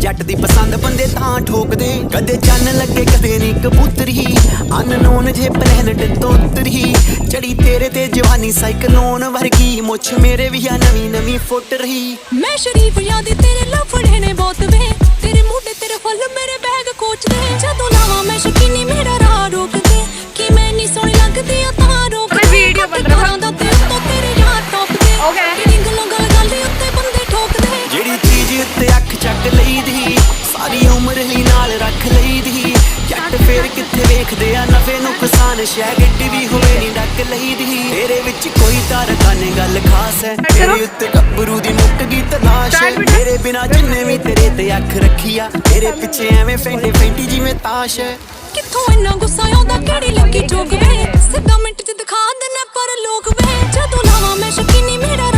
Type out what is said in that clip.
जट दी पसंद बंदे तां ठोकदे, कदे चन्न लगे कदे नी कबूतर ही, अननोन जे प्लैनेट तो उतर ही, चढ़ी तेरे ते जवानी साइक्लोन वर्गी, मुछ मेरे भी आ नवी नवी फुट रही। मैं शरीफ यादी तेरे लफड़े ने बहुत वे, तेरे मुंडे तेरे फल मेरे बैग कोच दे, जदों लावां मैं शकीनी मेरा राह रोक दे, कि मैं नी सोहनी लगदी आ तां रोक दे, वीडियो बन रहा दा ते तो तेरे यार टॉप दे, तेरी गल्लों गल गल उत्ते बंदे ठोक दे, जेड़ी चीज उत्ते अख चक लई दी, सारी उम्र ही नाल रख लई दी, जट फेर किथे वेखदे आ नफे नुकसान, शै गड्डी भी होवे नी डक लई दी, तेरे विच कोई तारकाने गल खास है, तेरे उत्ते गब्बरू दी मुक गई तलाश है, तेरे बिना जिन्ने भी तेरे ते अख रखी आ, तेरे पिछे एवें फैंटे फैंटी जिवें ताश है। किथों इन्ना गुस्सा आउंदा केड़ी लगी चोक वे, सिद्धा मिंट च दिखा देना पर लोक वे, जदों लावां मैं शकीनी मेरा